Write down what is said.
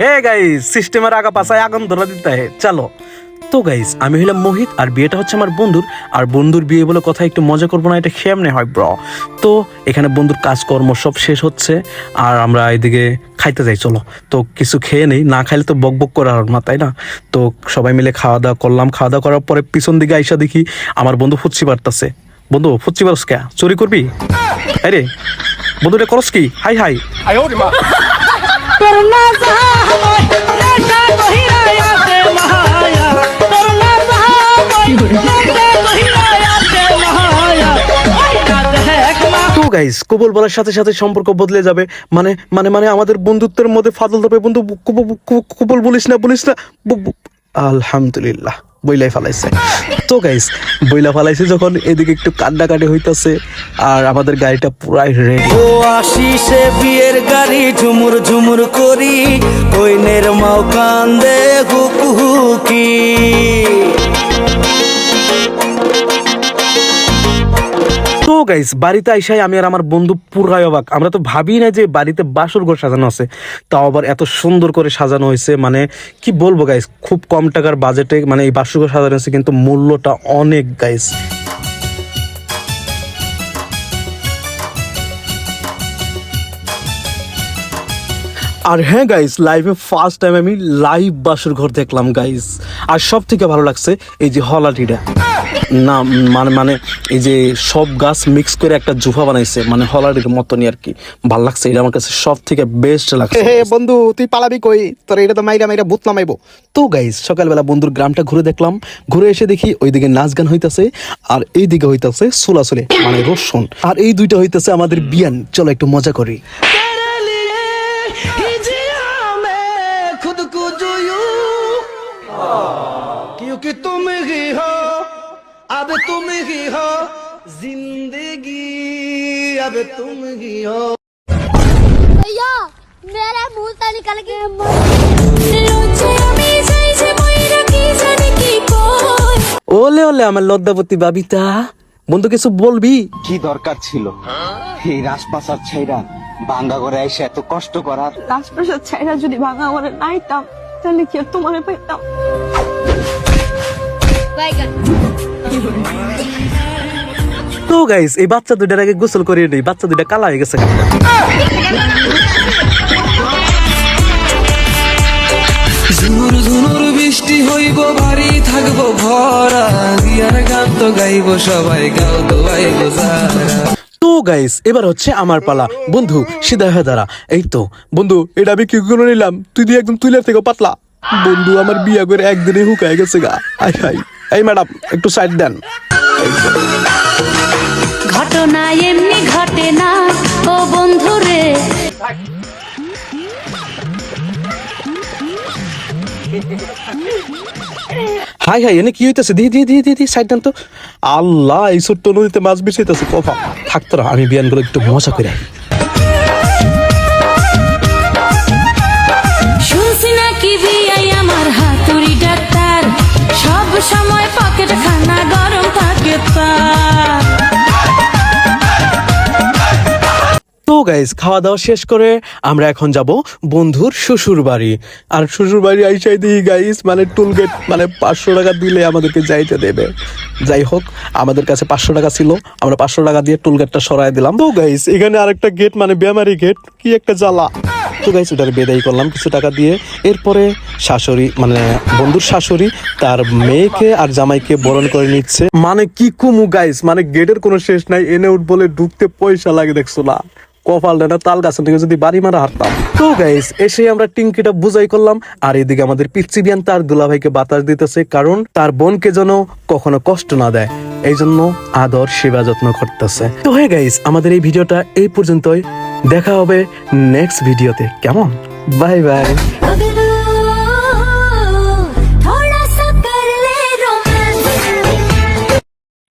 Hey guys, সিস্টেমের আগা পাছায় আগুন ধরা দিতে হয়, চলো। তো গাইস, আমি হইলাম মোহিত, আর বিয়েটা হচ্ছে আমার বন্ধুর। আর বন্ধুর বিয়ে বলে কথা, একটু মজা করবো না, এটা কেমনে হয় ব্র? তো এখানে বন্ধুর কাজকর্ম সব শেষ হচ্ছে, আর আমরা এদিকে খাইতে যাই, চলো। তো কিছু খেয়ে নেই, না খাইলে তো বক বক করার না, তাই না? তো সবাই মিলে খাওয়া দাওয়া করলাম। খাওয়া দাওয়া করার পরে পিছন দিকে আইসা দেখি আমার বন্ধু ফুচ্ছি পারতাছে। বন্ধু, ফুচ্ছি পারস কে? চুরি করবি? আরে বন্ধু, রে করস কি? High high. গাইস, কবুল বলার সাথে সাথে সম্পর্ক বদলে যাবে, মানে মানে মানে আমাদের বন্ধুত্বের মধ্যে ফাজল ধরবে। বন্ধু, কবুল বলিস না। আলহামদুলিল্লাহ, বইলাই ফালাইছে। তো গাইস, বইলা ফালাইছে যখন, এদিকে একটু কান্নাকাটি হইতাছে, আর আমাদের গাড়িটা পুরাই রেডি। ও আশিসে বিয়ের গাড়ি ঝুমুর ঝুমুর করি, কইনের মাও কান্দে হুকুহুকি। তো গাইস, বাড়িতে আইসাই আমি আর আমার বন্ধু পুরাই অবাক। আমরা তো ভাবি না যে বাড়িতে বাসর ঘর সাজানো আছে, তাও আবার এত সুন্দর করে সাজানো হয়েছে। মানে কি বলবো গাইস, খুব কম টাকার বাজেটে মানে এই বাসর ঘর সাজানো হয়েছে, কিন্তু মূল্যটা অনেক গাইস। আর হ্যাঁ গাইস, লাইফে ফার্স্ট টাইম আমি লাইভ বাসর ঘর দেখলাম গাইস। আর সব থেকে ভালো লাগছে এই যে হলাটিটা, না মানে মানে এই যে সব গাছ মিক্স করে একটা জুফা বানাইছে, মানে হলাটির মতনই আর কি। ভাল লাগছে, এটা আমার কাছে সব থেকে বেস্ট লাগছে। বন্ধু, তুই পালাবি কই? তোর এটা তো মাইরা ভূত নামাইবো। তো গাইস, সকালবেলা বন্ধুর গ্রামটা ঘুরে দেখলাম। ঘুরে এসে দেখি ওইদিকে নাচ গান হইতাছে, আর এইদিকে হইতাছে সোলাসুলে মানে রোশন, আর এই দুইটা হইতাছে আমাদের বিয়ান। চলো একটু মজা করি। क्योंकि तुम ही हो, अब तुम ही हो जिंदगी, अब तुम ही हो। भैया, मेरा मुंह से निकल गया। ওলে ওলে আমার লদ্দাপতি বাবিতা, বন্ধু কিছু বলবি? কি দরকার ছিল এই রাজপ্রাসাদ ছাইরা ভাঙ্গা করে এসে এত কষ্ট করার? রাজপ্রাসাদ ছাইরা যদি ভাঙা ঘরে নাইতাম, তাহলে কি আর তোমারে পাইতাম? তো গাইস, এই বাচ্চা দুইটার আগে গোসল করিয়ে নেই, বাচ্চা দুইটা কালা হয়ে গেছে। ঝুনুর ঝুনুর বৃষ্টি হইব, বাড়ি থাকবো ভরা, দিয়ার গান তো গাইব সবাই, গাও তো গাইব যারা। তো গাইস, এবার হচ্ছে আমার পালা। বন্ধু সিধা হয়ে দাঁড়া। এই তো বন্ধু, এটা আমি কি করে নিলাম? তুই দিয়ে একদম তুইলার থেকে পাতলা। বন্ধু, আমার বিয়া করে একদিনে হুকায় গেছে গা। High high. এই ম্যাডাম, একটু সাইড দেন। ঘটনা এমনি ঘটে না ও বন্ধু রে। হাই হাই, এনে কি হইতেছে? দি সাইড দেন তো। আল্লাহ, এই ছোট্ট নদীতে মাছ বিছাইতেছে। কফা থাকতো না, আমি বিয়ান গুলো একটু মজা করে। শুনছি নাকি বিয়াই আমার হাতুড়ি ডাক্তার, সব সময় পকেট খানা গরম থাকে তার। তো গাইস, খাওয়া দাওয়া শেষ করে আমরা এখন যাব বন্ধুর শ্বশুর বাড়ি। আর শ্বশুর বাড়ি আইসাই দিই গাইস, মানে টুলগেট মানে 500 টাকা দিলে আমাদেরকে যাইতে দেবে। যাই হোক, আমাদের কাছে 500 টাকা ছিল, আমরা 500 টাকা দিয়ে টুলগেটটা সরাই দিলাম। তো গাইস, এখানে আরেকটা গেট মানে বেমারি গেট, কি একটা জ্বালা। তো গাইস, ওটার বেদাই করলাম কিছু টাকা দিয়ে। এরপরে শাশুড়ি মানে বন্ধুর শাশুড়ি তার মেয়েকে আর জামাইকে বরণ করে নিচ্ছে। মানে কি কুমু গাইস, মানে গেটের কোনো শেষ নাই। এনে উঠ বলে ঢুকতে পয়সা লাগে, দেখছো না? কপাল না তাল গাছের থেকে যদি বাড়ি মারা হারতাম। তো গাইস, এসে আমরা টিঙ্কিটা বুঝাই করলাম, আর এদিকে আমাদের পিচ্চি বিয়ান তার দুলাভাইকে বাতাস দিতেছে, কারণ তার বোনকে যেন কখনো কষ্ট না দেয়, এই জন্য আদর সেবা যত্ন করতেছে। তো হ্যাঁ গাইস, আমাদের এই ভিডিওটা এই পর্যন্তই। দেখা হবে নেক্সট ভিডিওতে, কেমন? Bye bye.